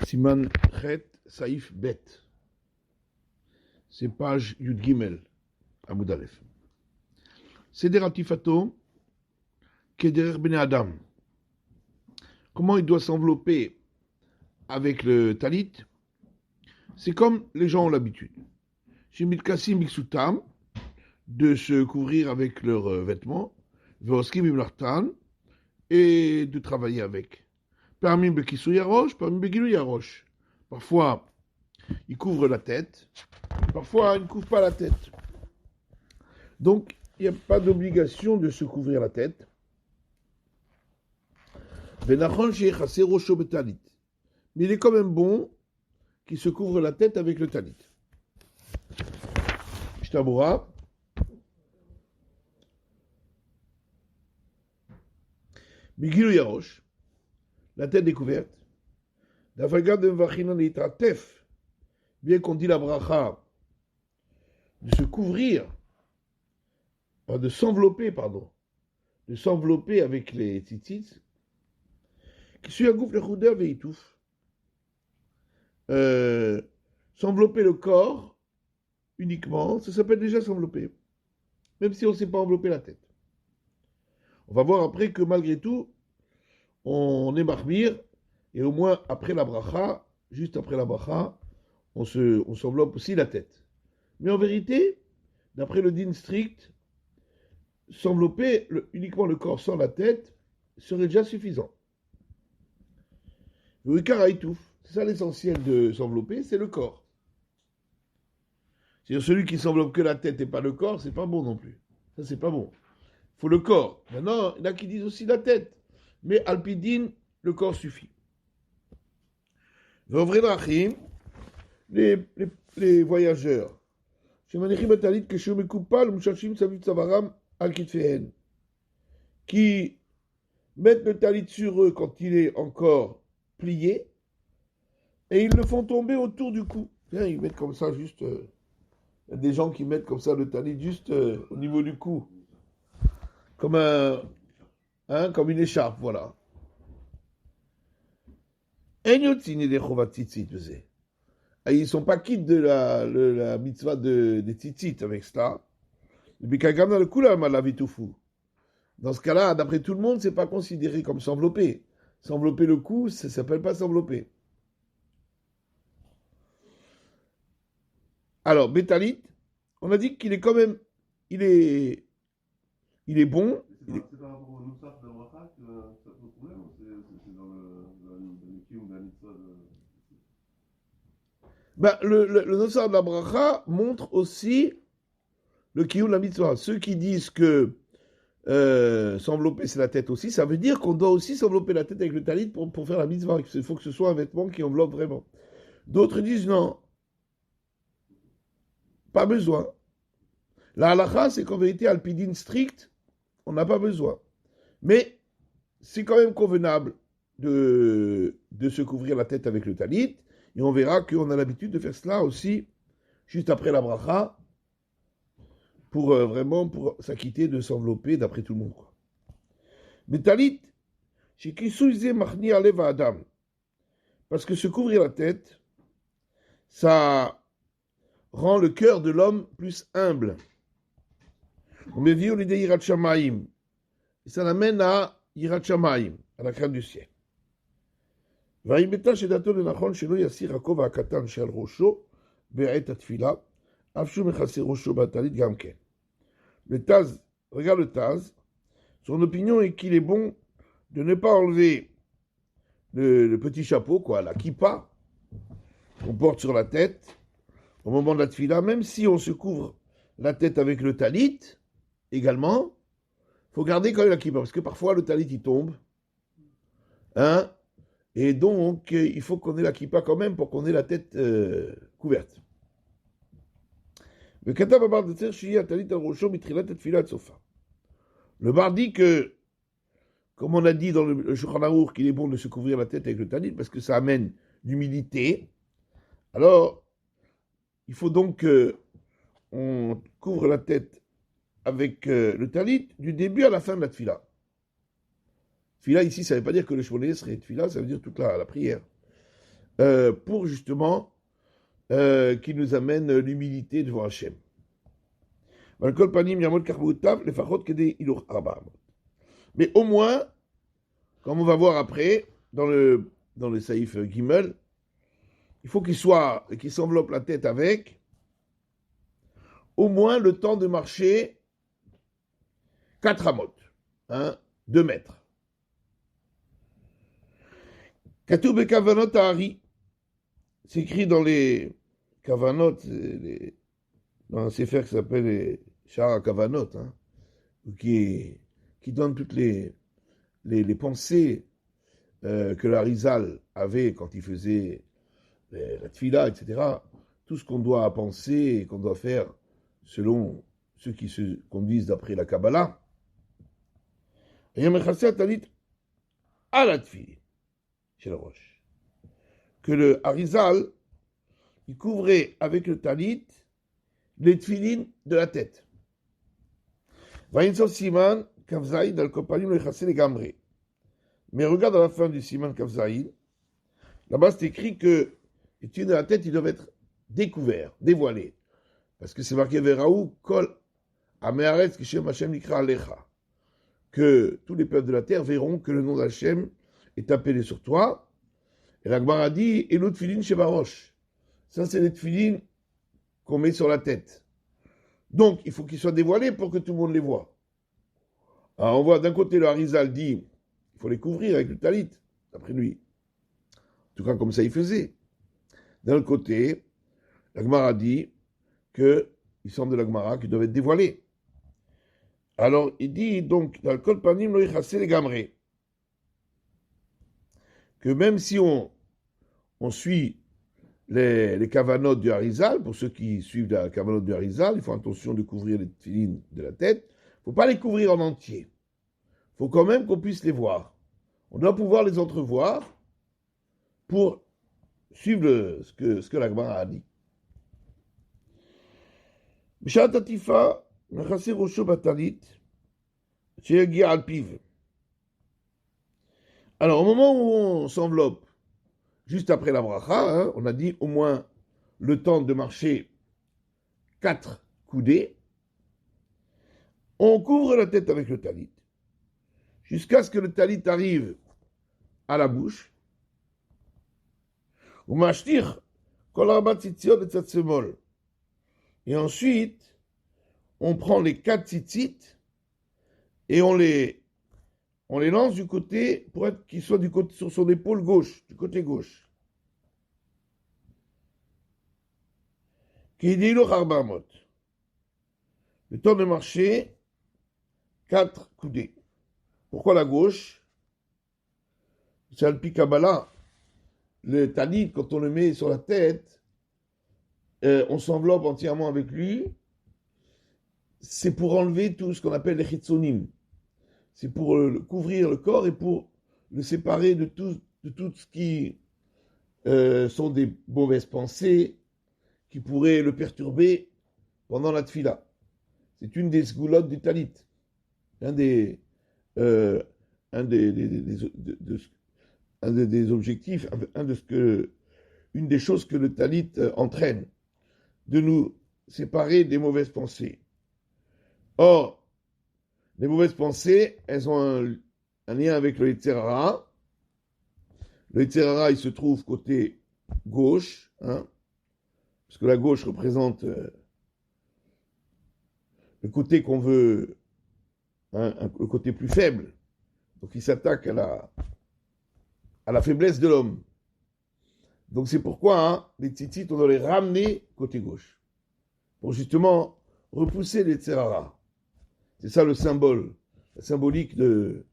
Siman Chet Saïf Bet. C'est page Yud Gimel, Amoud Aleph. Seder Atifato, Kederer Bene Adam. Comment il doit s'envelopper avec le talit? C'est comme les gens ont l'habitude. Shemit Kassim Biksutam, de se couvrir avec leurs vêtements, Veoskim Imlartan, et de travailler avec. Parmi Bekissou Yarosh, parmi Begilou Yarosh. Parfois, il couvre la tête, parfois, il ne couvre pas la tête. Donc, il n'y a pas d'obligation de se couvrir la tête. Mais il est quand même bon qu'il se couvre la tête avec le talit. Shtaboura. Bigilou Yarosh, la tête découverte. D'Afagad de Mvachina Tef, bien qu'on dit la bracha, de se couvrir, de s'envelopper avec les tzitzit, qui suit un gouffre le chouder veitouf. S'envelopper le corps uniquement, ça s'appelle déjà s'envelopper, même si on ne s'est pas enveloppé la tête. On va voir après que malgré tout, on est marmire, et au moins après la bracha, juste après la bracha, on s'enveloppe aussi la tête. Mais en vérité, d'après le din strict, s'envelopper uniquement le corps sans la tête serait déjà suffisant. Le ikaraïtouf, c'est ça l'essentiel de s'envelopper, c'est le corps. C'est-à-dire celui qui s'enveloppe que la tête et pas le corps, c'est pas bon non plus. Ça, c'est pas bon. Il faut le corps. Maintenant, il y en a qui disent aussi la tête. Mais alpidine, le corps suffit. Les voyageurs. Qui mettent le talit sur eux quand il est encore plié et ils le font tomber autour du cou. Ils mettent comme ça juste. Il y a des gens qui mettent comme ça le talit juste au niveau du cou. Comme une écharpe, voilà. Ils ne sont pas quittes de la mitzvah des tzitzit avec cela. Dans ce cas-là, d'après tout le monde, ce n'est pas considéré comme s'envelopper. S'envelopper le cou, ça ne s'appelle pas s'envelopper. Alors, Bétalit, on a dit qu'il est quand même, il est bon. C'est par rapport au Nusach de Bracha que ça pose problème ou c'est dans le Kiyum de la mitzvah Le Nusach de la Bracha montre aussi le Kiyum de la mitzvah. Ceux qui disent que s'envelopper c'est la tête aussi, ça veut dire qu'on doit aussi s'envelopper la tête avec le talit pour faire la mitzvah. Il faut que ce soit un vêtement qui enveloppe vraiment. D'autres disent non, pas besoin. La halakha, c'est qu'en vérité, alpidine strict, on n'a pas besoin. Mais c'est quand même convenable de se couvrir la tête avec le talit. Et on verra qu'on a l'habitude de faire cela aussi juste après la bracha pour vraiment s'acquitter de s'envelopper d'après tout le monde. Mais talit, c'est kisouizé machni alev adam. Parce que se couvrir la tête, ça rend le cœur de l'homme plus humble. On me vit au l'idée Yirat Shamaim. Et ça l'amène à Yirat Shamaim, à la crainte du ciel. Vaïmeta shedato le nachon shelo yasir hakov ha'katan shel rosho be'et atfila afshu mechasir rosho batalit gamken. Le Taz, regarde le Taz, son opinion est qu'il est bon de ne pas enlever le petit chapeau, la kippa, qu'on porte sur la tête au moment de la tfila, même si on se couvre la tête avec le talit, également, il faut garder quand même la kippa, parce que parfois le talit il tombe, et donc il faut qu'on ait la kippa quand même pour qu'on ait la tête couverte. Le bar dit que, comme on a dit dans le Shulchan Aruch, qu'il est bon de se couvrir la tête avec le talit, parce que ça amène l'humilité, alors il faut donc qu'on couvre la tête avec le talit du début à la fin de la tfila. Tfila ici, ça ne veut pas dire que le shmoné serait tfila, ça veut dire toute la prière. pour justement qui nous amène l'humilité devant Hachem. Mais au moins, comme on va voir après, dans le Saïf Gimel, il faut qu'il s'enveloppe la tête avec au moins le temps de marcher 4 amot, 2 mètres. Katou Bekavanot Ahari, c'est écrit dans les Kavanot, dans un sefer qui s'appelle les Shara Kavanot, qui donne toutes les pensées que l'Arizal avait quand il faisait la tfila, etc. Tout ce qu'on doit penser et qu'on doit faire selon ceux qui se conduisent d'après la Kabbalah. Et Yom Echasser Talit à la tfila, chez le Roche. Que le Arizal, il couvrait avec le talit les tfilines de la tête. Vaïnso Siman Kavzaïd dans le Kopanim le Chassé les Gamré. Mais regarde à la fin du Siman Kavzaïd, là-bas c'est écrit que les tfilines de la tête, ils doivent être découverts, dévoilés. Parce que c'est marqué Veraou Kol Amearetz Kishem Hashem Nikra Alecha. Que tous les peuples de la terre verront que le nom d'Hachem est appelé sur toi. Et la Gemara dit Elot Tfilin Shebarosh. Ça, c'est les tfilines qu'on met sur la tête. Donc, il faut qu'ils soient dévoilés pour que tout le monde les voit. Alors, on voit d'un côté le Harizal dit il faut les couvrir avec le talit, d'après lui. En tout cas, comme ça il faisait. D'un autre côté, la Gemara dit qu'il semble de la Gemara qu'ils doivent être dévoilés. Alors, il dit donc dans le Kol Panim lo yichassé les Gamré que même si on suit les kavanotes du Harizal, pour ceux qui suivent la kavanote du Harizal, il faut attention de couvrir les tfilines de la tête. Il ne faut pas les couvrir en entier. Il faut quand même qu'on puisse les voir. On doit pouvoir les entrevoir pour suivre ce que la Gemara a dit. Bishat Atifa, Nechasser Rosho Batalit, Sheyagi Alpiv. Alors, au moment où on s'enveloppe, juste après la bracha, on a dit au moins le temps de marcher 4 coudées. On couvre la tête avec le talit, jusqu'à ce que le talit arrive à la bouche. Et ensuite, on prend les 4 tzitzit et on les lance du côté, pour être qu'ils soient sur son épaule gauche, du côté gauche. Le temps de marcher, 4 coudées. Pourquoi la gauche? C'est le Kabbalah. Le talit, quand on le met sur la tête, on s'enveloppe entièrement avec lui. C'est pour enlever tout ce qu'on appelle les chitzonim. C'est pour couvrir le corps et pour le séparer de tout ce qui sont des mauvaises pensées qui pourraient le perturber pendant la tfila. C'est une des sgoulottes du talit. Un des objectifs, une des choses que le talit entraîne, de nous séparer des mauvaises pensées. Or, les mauvaises pensées, elles ont un lien avec le Yetzer Hara. Le Yetzer Hara, il se trouve côté gauche, parce que la gauche représente le côté qu'on veut, le côté plus faible. Donc il s'attaque à la faiblesse de l'homme. Donc c'est pourquoi les tzitzit, on doit les ramener côté gauche, pour justement repousser les Yetzer Hara. C'est ça le symbole, la symbolique de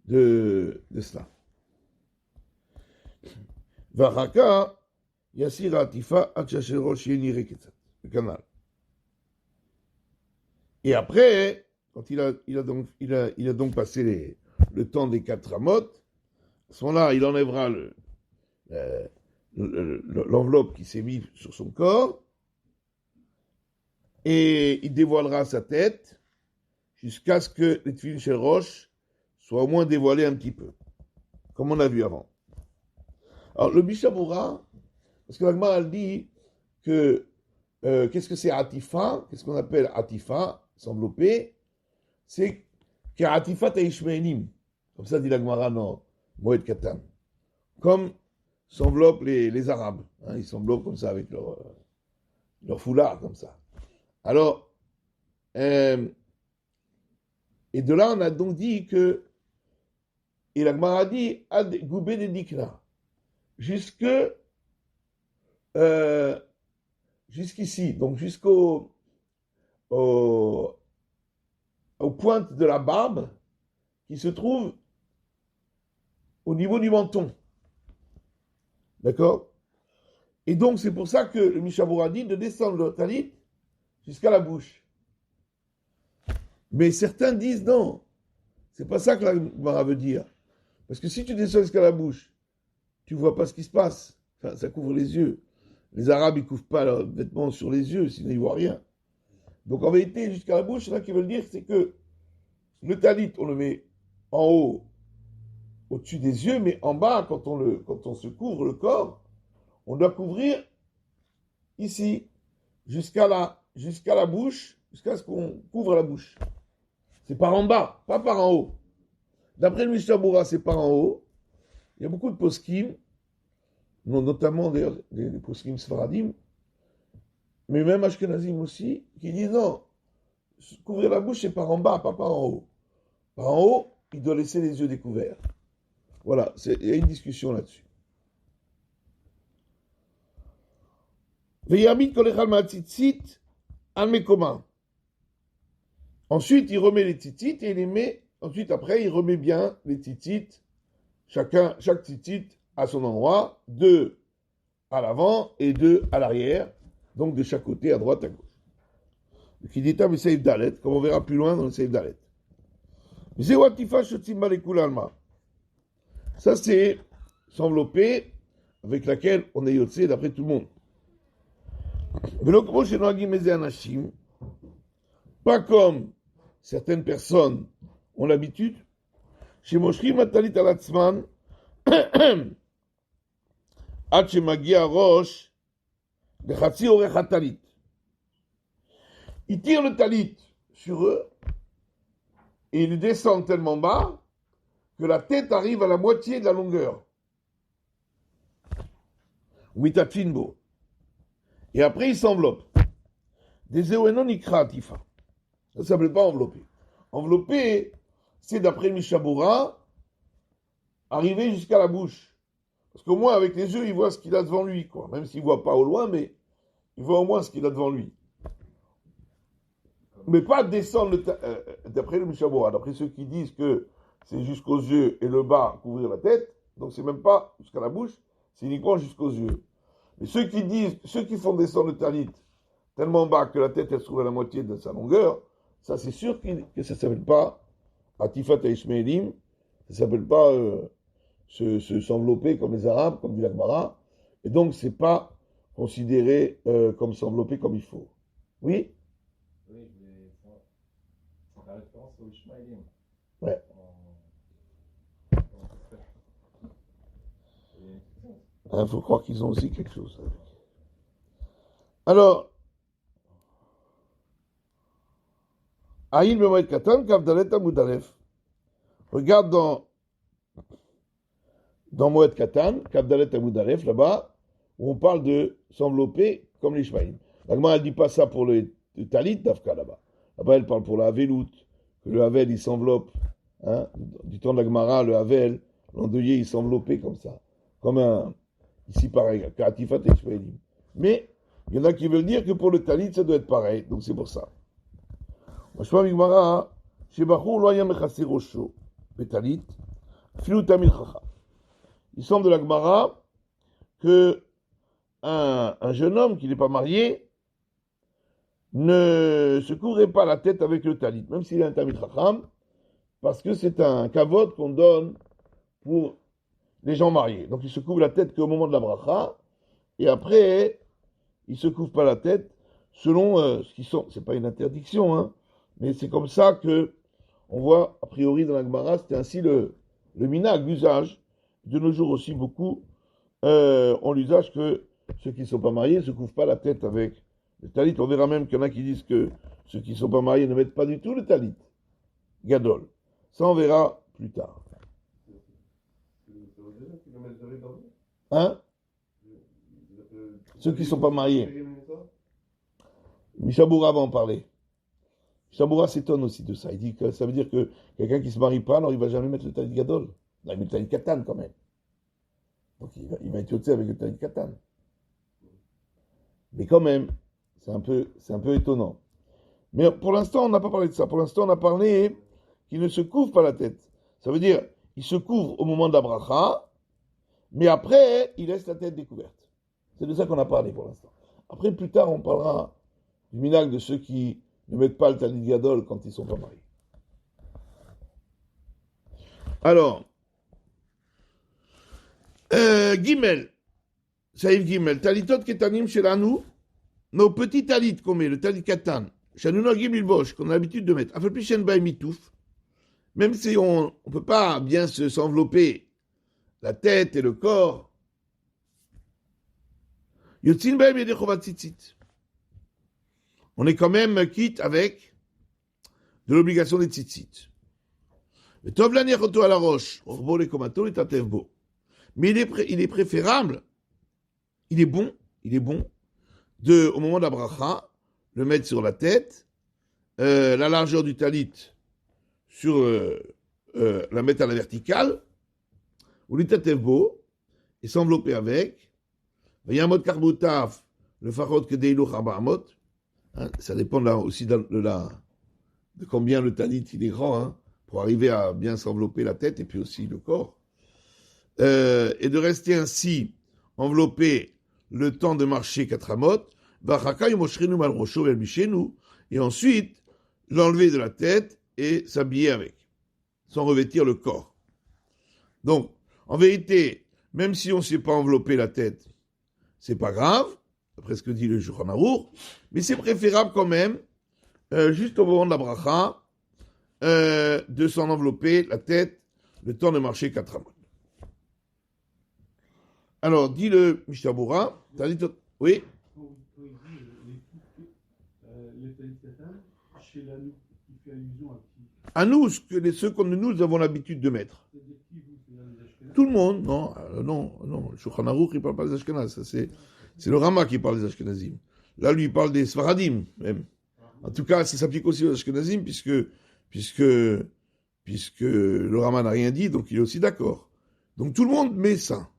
cela. Vachaka, Yassir Atifa, Atchasherosh Yenire Ketzat, le canal. Et après, quand il a donc passé le temps des 4 amot, à ce moment-là, il enlèvera l'enveloppe qui s'est mise sur son corps, et il dévoilera sa tête, jusqu'à ce que les tefilin shel rosh soient au moins dévoilés un petit peu, comme on a vu avant. Alors, le Mishabura, parce que l'Agma, elle dit que qu'est-ce que c'est Atifa? Qu'est-ce qu'on appelle Atifa? S'envelopper. C'est qu'Atifa Taishmenim. Comme ça dit l'Agmara dans Moed Katan. Comme s'enveloppent les Arabes. Hein, ils s'enveloppent comme ça avec leur foulard, comme ça. Alors, et de là, on a donc dit que, et l'Agmara dit, Ad Goubé de Dikna, jusqu'ici, donc jusqu'au aux pointes de la barbe qui se trouve au niveau du menton. D'accord? Et donc, c'est pour ça que le Mishabura dit de descendre le talit jusqu'à la bouche. Mais certains disent non, c'est pas ça que la Gemara veut dire. Parce que si tu descends jusqu'à la bouche, tu vois pas ce qui se passe. Enfin, ça couvre les yeux. Les Arabes, ils couvrent pas leurs vêtements sur les yeux, sinon ils voient rien. Donc en vérité, jusqu'à la bouche, là qui veulent dire, c'est que le talit, on le met en haut, au-dessus des yeux, mais en bas, quand on se couvre le corps, on doit couvrir ici, jusqu'à la bouche, jusqu'à ce qu'on couvre la bouche. C'est par en bas, pas par en haut. D'après le Mishabura, c'est par en haut. Il y a beaucoup de poskim, notamment d'ailleurs des poskim sfaradim, mais même ashkenazim aussi, qui disent non, couvrir la bouche, c'est par en bas, pas par en haut. Par en haut, il doit laisser les yeux découverts. Voilà, il y a une discussion là-dessus. Ensuite, il remet les titites et il les met. Ensuite, après, il remet bien les titites. Chaque titite à son endroit, 2 à l'avant et 2 à l'arrière. Donc de chaque côté, à droite, à gauche. Le Kidita, mais Seif Dalet, comme on verra plus loin dans le Seif Dalet. Ça, c'est s'envelopper avec laquelle on est yotzé d'après tout le monde. Pas comme certaines personnes ont l'habitude, chez Moshri Matalit Alatzman, Ad Magia Roche, de Chatsi Orecha Talit. Ils tirent le talit sur eux et ils descendent tellement bas que la tête arrive à la moitié de la longueur. Witatfinbo. Et après, ils s'enveloppent. Des Ewenon Ikra Atifa. Ça ne s'appelle pas envelopper. Envelopper, c'est d'après le Mishabura, arriver jusqu'à la bouche. Parce qu'au moins, avec les yeux, il voit ce qu'il a devant lui, quoi. Même s'il ne voit pas au loin, mais il voit au moins ce qu'il a devant lui. Mais pas descendre, d'après le Mishabura, d'après ceux qui disent que c'est jusqu'aux yeux et le bas couvrir la tête, donc c'est même pas jusqu'à la bouche, c'est uniquement jusqu'aux yeux. Mais ceux qui font descendre le talit tellement bas que la tête elle se trouve à la moitié de sa longueur, ça c'est sûr que ça ne s'appelle pas Atifat Ishmaelim, ça ne s'appelle pas s'envelopper comme les Arabes, comme dit l'Agmara, et donc c'est pas considéré comme s'envelopper comme il faut. Oui? Oui, c'est la référence au Ishmaelim. Ouais. Il faut croire qu'ils ont aussi quelque chose. Alors, Aïl Bemoed Katan, Kavdalet Amudalef. Regarde dans Moed Katan, Kavdalet Amudalef, là-bas, où on parle de s'envelopper comme les Ishmaélim. L'Agma, elle ne dit pas ça pour le talit d'Afka, là-bas. Là-bas, elle parle pour la Havelout, que le Havel, il s'enveloppe. Hein, du temps de l'Agmara, le Havel, l'endeuillé, il s'enveloppait comme ça. Comme ici pareil, Katifat et Ishmaélim. Mais, il y en a qui veulent dire que pour le talit, ça doit être pareil. Donc c'est pour ça. Mashma Migmara, Shebachur lo yam mechasser rosho, betalit, filu tamil chacha. Il semble de la Gemara que un jeune homme qui n'est pas marié ne se couvrait pas la tête avec le talit, même s'il est un tamil chacham, parce que c'est un kavod qu'on donne pour les gens mariés. Donc il se couvre la tête qu'au moment de la bracha, et après, il ne se couvre pas la tête selon ce qu'ils sont. C'est pas une interdiction, hein, mais c'est comme ça que on voit, a priori, dans la Gemara, c'était ainsi le minag, l'usage. De nos jours aussi, beaucoup on l'usage que ceux qui ne sont pas mariés ne se couvrent pas la tête avec le talit. On verra même qu'il y en a qui disent que ceux qui ne sont pas mariés ne mettent pas du tout le talit. Gadol. Ça, on verra plus tard. Ça veut dire qu'ils le mettent de riz. Hein? Ceux qui ne sont pas mariés. Ça Mishaboura va en parler. Mishaboura s'étonne aussi de ça. Il dit que ça veut dire que quelqu'un qui ne se marie pas, alors il ne va jamais mettre le talit gadol. Il met le talit katan quand même. Donc il va être yotzé avec le talit katan. Mais quand même, c'est un peu étonnant. Mais pour l'instant, on n'a pas parlé de ça. Pour l'instant, on a parlé qu'il ne se couvre pas la tête. Ça veut dire, il se couvre au moment de la bracha, mais après, il laisse la tête découverte. C'est de ça qu'on a parlé pour l'instant. Après, plus tard, on parlera du minag de ceux qui ne mettent pas le talit gadol quand ils ne sont pas mariés. Alors, Gimel, Saïf Gimel, talitot ketanim shelanu, nos petits talits qu'on met, le talit katan, shanuna gimil bosh, qu'on a l'habitude de mettre, afal pishen bay mitouf, même si on ne peut pas bien s'envelopper la tête et le corps, yotzin bay yedei chovat tzitzit. On est quand même quitte avec de l'obligation des tzitzit. Mais tov laniachoto à la roche, orbo le komato et tatevbo. Mais il est préférable, il est bon, au moment de la bracha, le mettre sur la tête, la largeur du talit sur la mettre à la verticale, ou l'itatevbo, et s'envelopper avec. Il y a un mode karbutaf, le farod que deilu charbaamot. Ça dépend là aussi de combien le talit il est grand, hein, pour arriver à bien s'envelopper la tête et puis aussi le corps. Et de rester ainsi enveloppé le temps de marcher 4 amot, et ensuite l'enlever de la tête et s'habiller avec, sans revêtir le corps. Donc, en vérité, même si on ne s'est pas enveloppé la tête, c'est pas grave, après ce que dit le Shulchan Aruch, mais c'est préférable quand même, juste au moment de la bracha, de s'en envelopper la tête le temps de marcher 4 amot. Alors, dit le Mishabura, oui. Quand il dit les talit katan, chez l'anneau, il fait allusion à qui? À nous, ceux que nous avons l'habitude de mettre. C'est-à-dire qui vous? C'est-à-dire les Ashkénazes? Tout le monde, non. Le Shulchan Aruch, il ne parle pas des Ashkénazes. C'est le Rama qui parle des Ashkénazim. Là, lui, il parle des Sfaradim, même. En tout cas, ça s'applique aussi aux Ashkénazim, puisque le Rama n'a rien dit, donc il est aussi d'accord. Donc tout le monde met ça.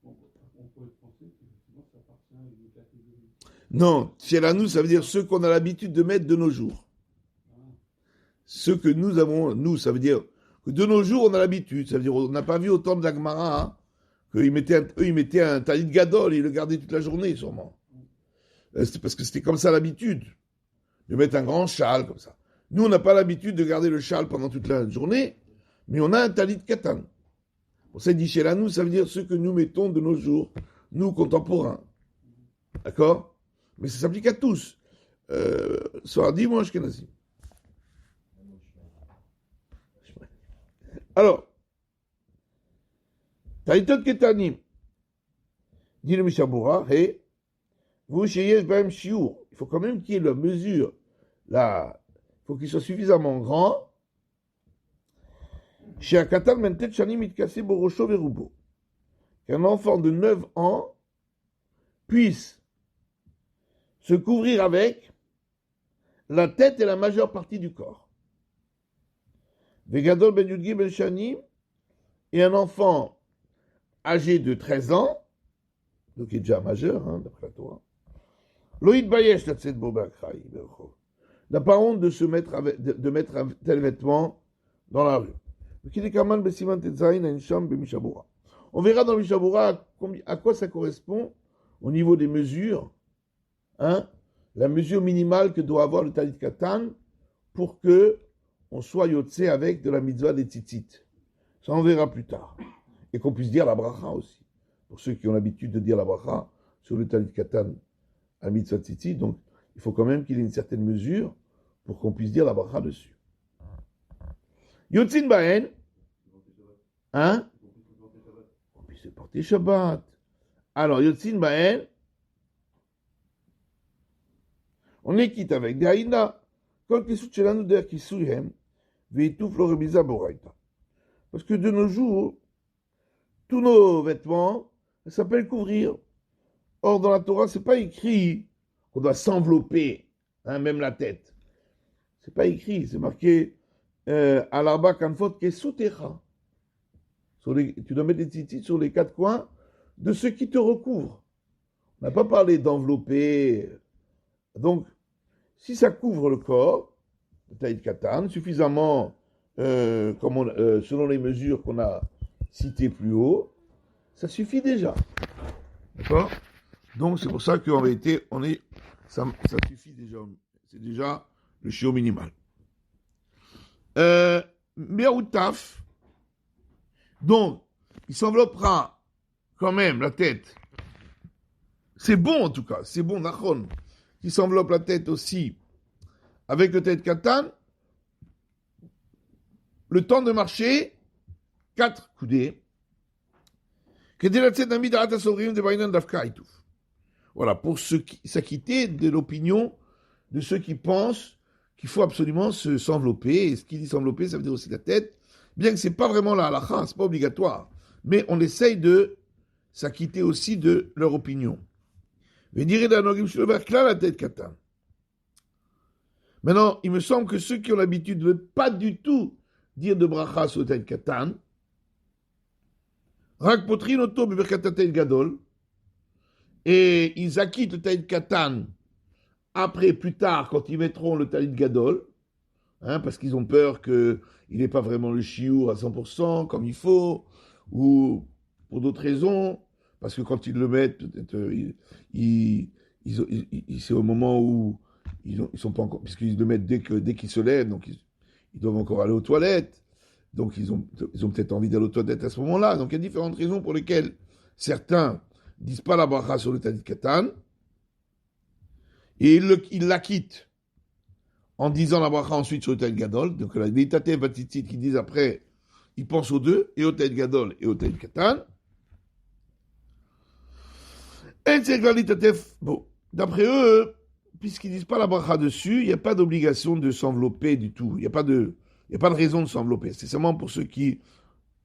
On pourrait penser qu'effectivement, ça appartient à une catégorie. Non, Tchielanou, ça veut dire ceux qu'on a l'habitude de mettre de nos jours. Ceux que nous avons, ça veut dire que de nos jours, on a l'habitude. Ça veut dire on n'a pas vu au temps de la Gemara, hein, qu'ils mettaient un talit gadol et ils le gardaient toute la journée, sûrement. C'est parce que c'était comme ça l'habitude, de mettre un grand châle comme ça. Nous, on n'a pas l'habitude de garder le châle pendant toute la journée, mais on a un talit katan. Pour ça, il dit Tchielanou, ça veut dire ceux que nous mettons de nos jours, nous, contemporains. D'accord? Mais ça s'applique à tous. Sfaradim ou Ashkenazim. Alors, Talitot Ketanim, dit le Mishabura, et vous, chez Baem Shiur, il faut quand même qu'il y ait la mesure, là, il faut qu'il soit suffisamment grand. Chez Akatal Mentet Shanim Itkase Borosho Verubo, qu'un enfant de 9 ans puisse se couvrir avec la tête et la majeure partie du corps. Vegadol ben Yudgi ben Shanim, et un enfant âgé de 13 ans, donc il est déjà majeur, hein, d'après toi. Loïd Bayesh Latset Bobakrai, n'a pas honte de mettre un tel vêtement dans la rue. On verra dans Mishabura à quoi ça correspond au niveau des mesures, hein, la mesure minimale que doit avoir le talit katan pour que on soit yotze avec de la mitzvah des tzitzit. Ça, on verra plus tard. Et qu'on puisse dire la bracha aussi. Pour ceux qui ont l'habitude de dire la bracha sur le talit katan à mitzvah tzitzit, donc il faut quand même qu'il y ait une certaine mesure pour qu'on puisse dire la bracha dessus. Yotzin baen, hein? c'est Shabbat. Alors, Yotzin Bael, on est quitte avec Daïna, quand les soutchelans der qui souillent, veitouf le remisa boraita. Parce que de nos jours, tous nos vêtements, ça s'appelle couvrir. Or, dans la Torah, c'est pas écrit qu'on doit s'envelopper, hein, même la tête. C'est pas écrit, c'est marqué à l'arba kanfot kesutecha. Tu dois mettre des tzitzit sur les quatre coins de ceux qui te recouvrent. On n'a pas parlé d'envelopper. Donc, si ça couvre le corps, le taïd katan, suffisamment, selon les mesures qu'on a citées plus haut, ça suffit déjà. D'accord? Donc, c'est pour ça qu'en réalité, ça suffit déjà. C'est déjà le chiot minimal. Miaoutaf. Donc, il s'enveloppera quand même la tête. C'est bon en tout cas, c'est bon, Nachon. Il s'enveloppe la tête aussi avec le tête katan. Le temps de marcher, 4 coudées. Voilà, pour s'acquitter de l'opinion de ceux qui pensent qu'il faut absolument s'envelopper. Et ce qui dit s'envelopper, ça veut dire aussi la tête. Bien que ce n'est pas vraiment la halakha, ce n'est pas obligatoire. Mais on essaye de s'acquitter aussi de leur opinion. La tête katan. Maintenant, il me semble que ceux qui ont l'habitude de ne pas du tout dire de bracha sur le tête katan, rak potrin oto beberkat tête gadol, et ils acquittent le tête katan après, plus tard, quand ils mettront le talit gadol, hein, parce qu'ils ont peur qu'il n'ait pas vraiment le chiour à 100% comme il faut, ou pour d'autres raisons, parce que quand ils le mettent, peut-être, c'est au moment où ils sont pas encore, puisqu'ils le mettent dès qu'ils se lèvent, donc ils doivent encore aller aux toilettes, donc ils ont peut-être envie d'aller aux toilettes à ce moment-là. Donc il y a différentes raisons pour lesquelles certains disent pas la bracha sur le talit katan, et ils l'acquittent en disant la bracha ensuite sur le talit gadol. Donc les tatés batitit qui disent après, ils pensent aux deux, et au talit gadol et au talit katan. Et c'est bon, d'après eux, puisqu'ils disent pas la bracha dessus, il n'y a pas d'obligation de s'envelopper du tout. Il n'y a pas de raison de s'envelopper. C'est seulement pour ceux qui,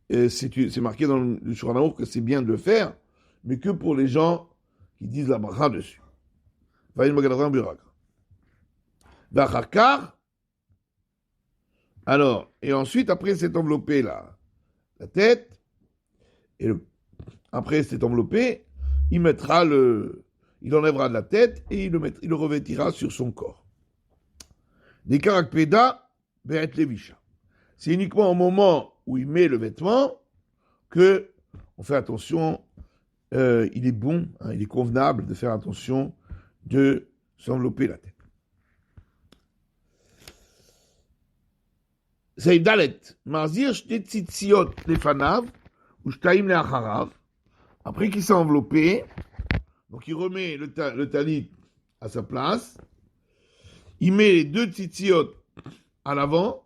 c'est marqué dans le Shulchan Aruch que c'est bien de le faire, mais que pour les gens qui disent la bracha dessus. Alors, et ensuite, après s'être enveloppé la tête, et après s'être enveloppé, il enlèvera de la tête et il le revêtira sur son corps. Des karakpeda, be'et levisha. C'est uniquement au moment où il met le vêtement que on fait attention, il est bon, hein, il est convenable de faire attention de s'envelopper la tête. C'est dalet. Marzir shte tzitziot lefanav ou shtaim leacharav. Après qu'il s'est enveloppé, donc il remet le talit à sa place, il met les 2 tzitziot à l'avant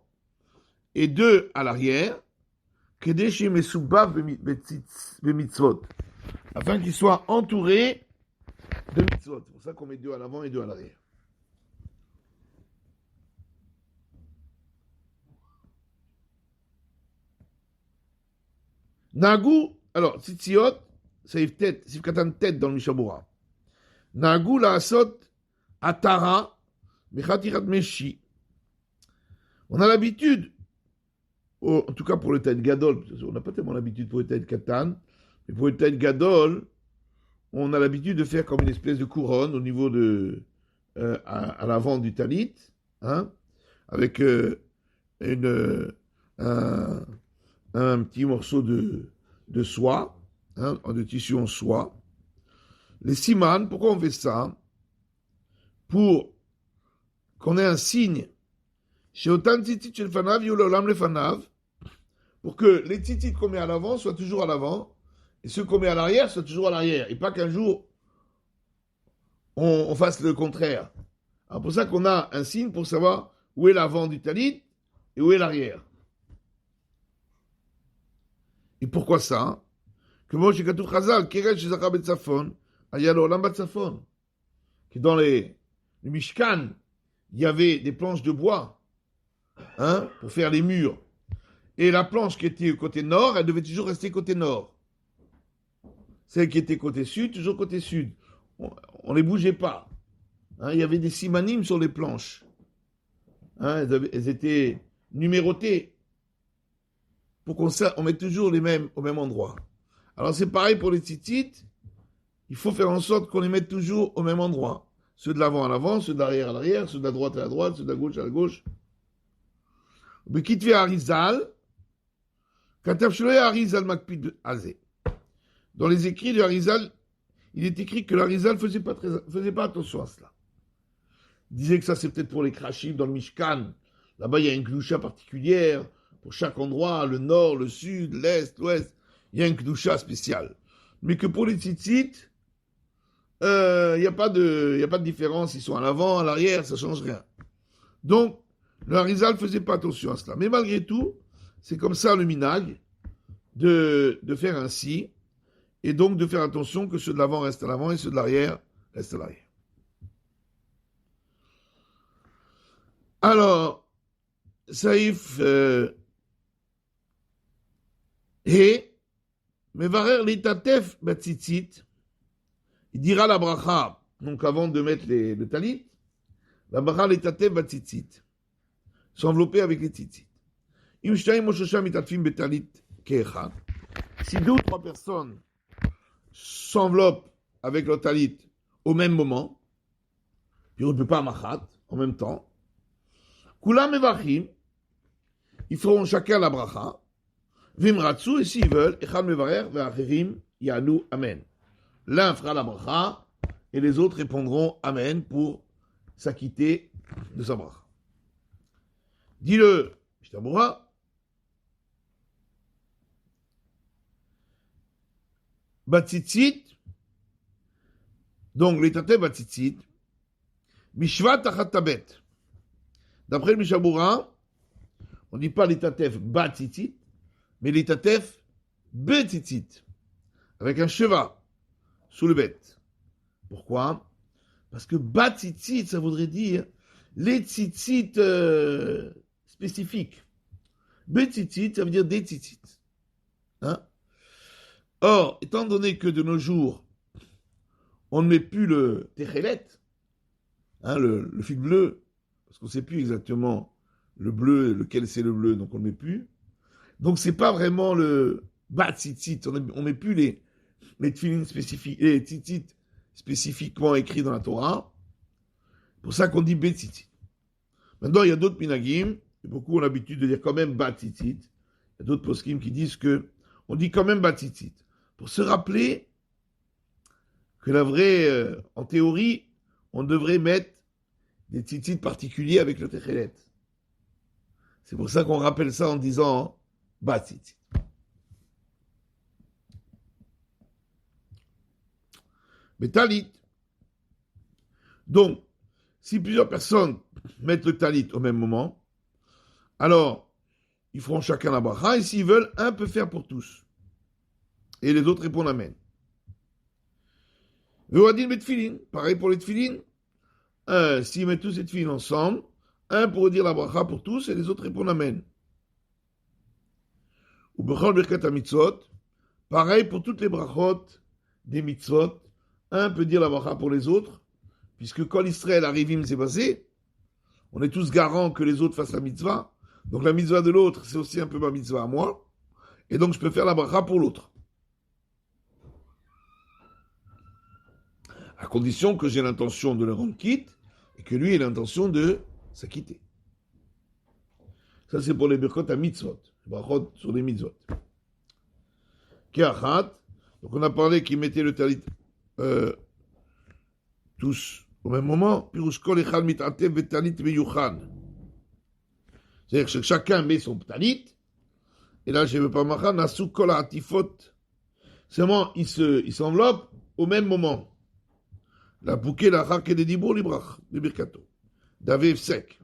et 2 à l'arrière, kedeshi mesubav bemitzvot, afin qu'il soit entouré de mitzvot. C'est pour ça qu'on met 2 à l'avant et 2 à l'arrière. Nagu, alors, tzitziot, c'est katan tête dans le Mishabura. Nagu la asot atara mechatirat meshi. On a l'habitude, en tout cas pour le taïd gadol, on n'a pas tellement l'habitude pour le taïd katan, mais pour le taïd gadol, on a l'habitude de faire comme une espèce de couronne au niveau de, à l'avant du talit, hein, avec un petit morceau de soie, hein, de tissu en soie. Les siman, pourquoi on fait ça? Pour qu'on ait un signe chez Otan Tzitzit Shel Fanav Yolam Lefanav, pour que les tzitzit qu'on met à l'avant soient toujours à l'avant et ceux qu'on met à l'arrière soient toujours à l'arrière, et pas qu'un jour on fasse le contraire. Alors pour ça qu'on a un signe pour savoir où est l'avant du talit et où est l'arrière. Et pourquoi ça? כמו שכתוב חז"ל, קרן שזכה בצפון, היה לעולם בצפון. Que dans le Mishkan, il y avait des planches de bois, hein, pour faire les murs. Et la planche qui était côté nord, elle devait toujours rester côté nord. Celle qui était côté sud, toujours côté sud. On ne les bougeait pas. Hein, il y avait des simanim sur les planches. Hein, elles étaient numérotées. Pour on mette toujours les mêmes au même endroit. Alors c'est pareil pour les tzitzites. Il faut faire en sorte qu'on les mette toujours au même endroit. Ceux de l'avant à l'avant, ceux de l'arrière à l'arrière, ceux de la droite à la droite, ceux de la gauche à la gauche. Mais qui te fait Arizal, Arizal Makpid Azé. Dans les écrits de Arizal, il est écrit que l'Arizal faisait pas attention à cela. Il disait que ça c'est peut-être pour les krashim dans le Mishkan. Là-bas il y a une kdusha particulière pour chaque endroit, le nord, le sud, l'est, l'ouest. Il y a une kdusha spéciale. Mais que pour les tzitzit, il n'y a pas de différence. Ils sont à l'avant, à l'arrière, ça ne change rien. Donc, le Harizal ne faisait pas attention à cela. Mais malgré tout, c'est comme ça le minag de faire ainsi. Et donc de faire attention que ceux de l'avant restent à l'avant et ceux de l'arrière restent à l'arrière. Alors, Saïf et Mevarer l'itatef batzitzit, il dira la bracha, donc avant de mettre le talit, la bracha l'itatef batzitzit, s'envelopper avec les tzitzit. Im shtayim o shosha mitatfim betalit ke'echad. Si 2 ou 3 personnes s'enveloppent avec le talit au même moment, puis on ne peut pas machat en même temps, kulam mevachim, ils feront chacun la bracha, vimratsu, et s'ils veulent, echad mevarer, ve'acherim, yanu, amen. L'un fera la bracha, et les autres répondront amen pour s'acquitter de sa bracha. Dis-le, Shtabura, Batzitzit, donc l'étaté Batzitzit, Mishvat Tachatabet. D'après le Mishabura, on ne dit pas l'étatef Batzitzit, mais l'étatef Betzitzit, avec un cheval sous le bête. Pourquoi? Parce que Batzitzit, ça voudrait dire les tzitzit spécifiques. Betzitzit, ça veut dire des tzitzit. Hein? Or, étant donné que de nos jours, on ne met plus le techelet, hein, le fil bleu, parce qu'on ne sait plus exactement le bleu, lequel c'est le bleu, donc on ne le met plus. Donc c'est pas vraiment le batzitzit, on ne met plus les tefillin spécifiques, les tzitzit spécifiquement écrits dans la Torah. C'est pour ça qu'on dit betzitzit. Maintenant, il y a d'autres minagim, et beaucoup ont l'habitude de dire quand même batzitzit. Il y a d'autres poskim qui disent que on dit quand même batzitzit. Pour se rappeler que la vraie, en théorie, on devrait mettre des tzitzit particuliers avec le techelet. C'est pour ça qu'on rappelle ça en disant batzitzit. Mais talit. Donc, si plusieurs personnes mettent le talit au même moment, alors ils feront chacun la bracha, et s'ils veulent, un peut faire pour tous. Et les autres répondent amen. Ve'odin betfilin, pareil pour les tefilin. S'ils mettent tous les tefilin ensemble, un pour dire la bracha pour tous, et les autres répondent amen. Ou bechol birkat mitzvot, pareil pour toutes les brachot des mitzvot, un peut dire la bracha pour les autres, puisque quand l'Israël arrivim c'est passé, on est tous garants que les autres fassent la mitzvah, donc la mitzvah de l'autre, c'est aussi un peu ma mitzvah à moi, et donc je peux faire la bracha pour l'autre. À condition que j'ai l'intention de le rendre quitte, et que lui ait l'intention de s'acquitter. Ça c'est pour les birkot à mitzvot, les brachot sur les mitzvot. Keachat, donc on a parlé qu'ils mettaient le talit tous au même moment, pirouche kol echad mitatev vetalit meyuchad. C'est-à-dire que chacun met son talit, et là je ne veux pas machan, nasu kol atifot. Seulement, ils s'enveloppent au même moment. La bouquet, la rake des dibour, librach, de birkato. D'avev sec.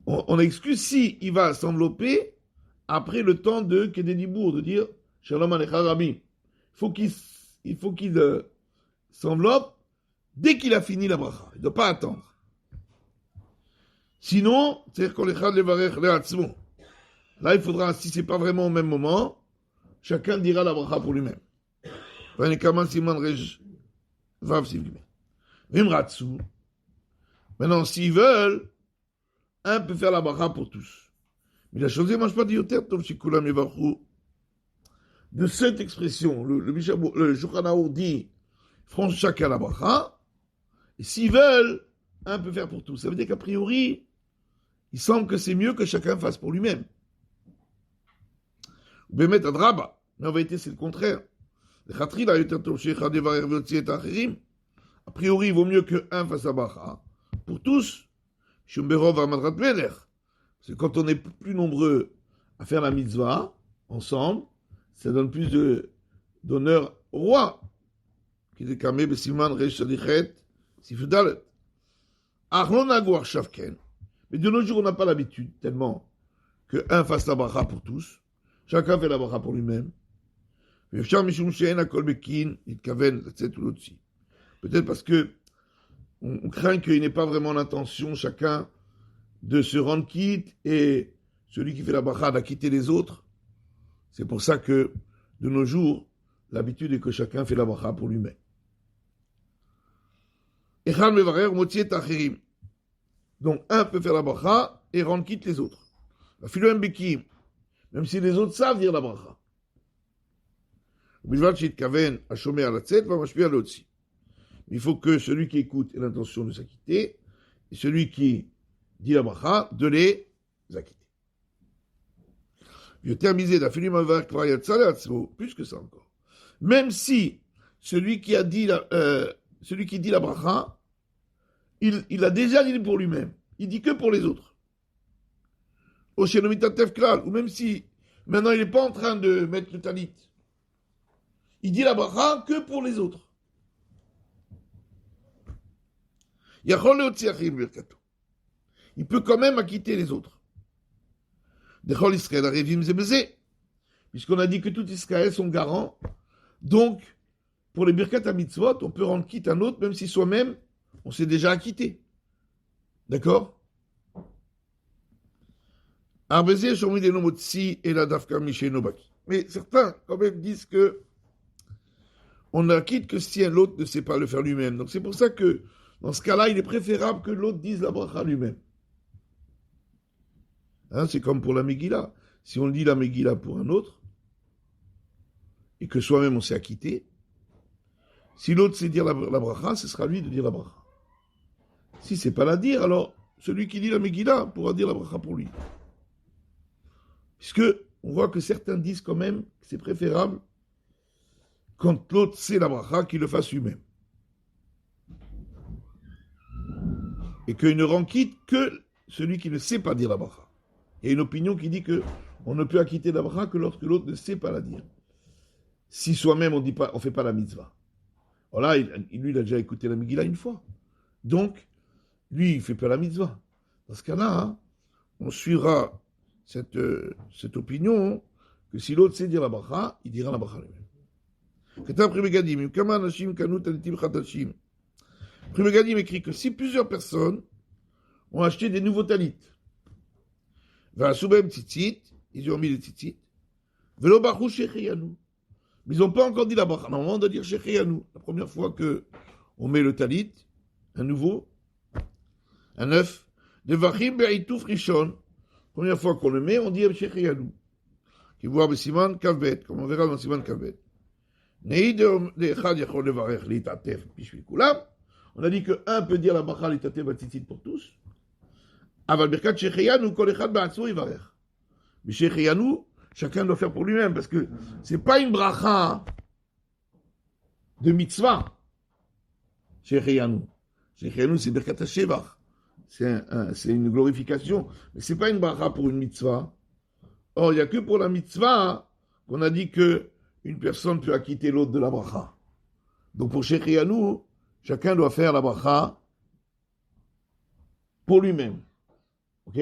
On excuse si il va s'envelopper après le temps de Kededibour, de dire Shalom Alecha Rabbi. Il faut qu'il s'enveloppe dès qu'il a fini la bracha. Il ne doit pas attendre. Sinon, c'est-à-dire qu'on l'echad levarech le'atzmo. Là, il faudra, si ce n'est pas vraiment au même moment, chacun dira la bracha pour lui-même. Maintenant, s'ils veulent, un peut faire la bracha pour tous. Mais la chose, moi je pas dit de cette expression, le Shulchan Arour dit, feront chacun la bracha, et s'ils veulent, un peut faire pour tous. Ça veut dire qu'a priori, il semble que c'est mieux que chacun fasse pour lui-même. Ou bien mettre un draba. Mais en vérité, c'est le contraire. A priori, il vaut mieux qu'un fasse la bracha. Pour tous, c'est quand on est plus nombreux à faire la mitzvah, ensemble, ça donne plus d'honneur au roi. Mais de nos jours, on n'a pas l'habitude tellement qu'un fasse la bracha pour tous. Chacun fait la bracha pour lui-même. Peut-être parce que on craint qu'il n'ait pas vraiment l'intention, chacun, de se rendre quitte et celui qui fait la bracha d'acquitter les autres. C'est pour ça que, de nos jours, l'habitude est que chacun fait la bracha pour lui-même. Donc, un peut faire la bracha et rendre quitte les autres. Même si les autres savent dire la bracha. Il faut que celui qui écoute ait l'intention de s'acquitter et celui qui dit la bracha de les acquitter. Plus que ça encore. Même si celui qui dit la bracha, il a déjà dit pour lui-même. Il dit que pour les autres. Ou même si maintenant il n'est pas en train de mettre le talit. Il dit la bracha que pour les autres. Il peut quand même acquitter les autres. Puisqu'on a dit que tout Israël sont garants. Donc, pour les birkat à mitzvot, on peut rendre quitte un autre, même si soi-même, on s'est déjà acquitté. D'accord? Mais certains, quand même, disent que on n'acquitte que si l'autre ne sait pas le faire lui-même. Donc c'est pour ça que, dans ce cas-là, il est préférable que l'autre dise la bracha lui-même. Hein, c'est comme pour la Megillah. Si on dit la Megillah pour un autre, et que soi-même on s'est acquitté, si l'autre sait dire la bracha, ce sera lui de dire la bracha. Si c'est pas la dire, alors celui qui dit la Megillah pourra dire la bracha pour lui. Puisque on voit que certains disent quand même que c'est préférable quand l'autre sait la bracha, qu'il le fasse lui-même. Et qu'il ne rend quitte que celui qui ne sait pas dire la bracha. Il y a une opinion qui dit que on ne peut acquitter la bracha que lorsque l'autre ne sait pas la dire. Si soi-même on ne fait pas la mitzvah. Alors là, lui, il a déjà écouté la Megillah une fois. Donc, lui, il ne fait pas la mitzvah. Dans ce cas-là, hein, on suivra cette opinion que si l'autre sait dire la bracha, il dira la bracha lui-même. Primegadim écrit que si plusieurs personnes ont acheté des nouveaux talit, ils ont mis les tzitzit, mais ils n'ont pas encore dit la bracha. Normalement, on doit dire Shecheyanu. La première fois qu'on met le talit, un nouveau, un neuf, Devachim be'itouf rishon. Première fois qu'on le met, on dit Shecheyanu. Qui voit Siman Kavbet, comme on verra dans Siman Kavbet. On a dit qu'un peut dire la bracha l'itatev atzitzit pour tous. Aval birkat Shecheyanu, kol echad ba'atzmo yivarech. Mais Shecheyanu, chacun doit faire pour lui-même, parce que c'est pas une bracha de mitzvah. Shecheyanu. Shecheyanu, c'est birkat hashevach. C'est une glorification. Mais c'est pas une bracha pour une mitzvah. Or, il n'y a que pour la mitzvah qu'on a dit que une personne peut acquitter l'autre de la bracha. Donc pour Shecheyanu, chacun doit faire la bracha pour lui-même. Ok?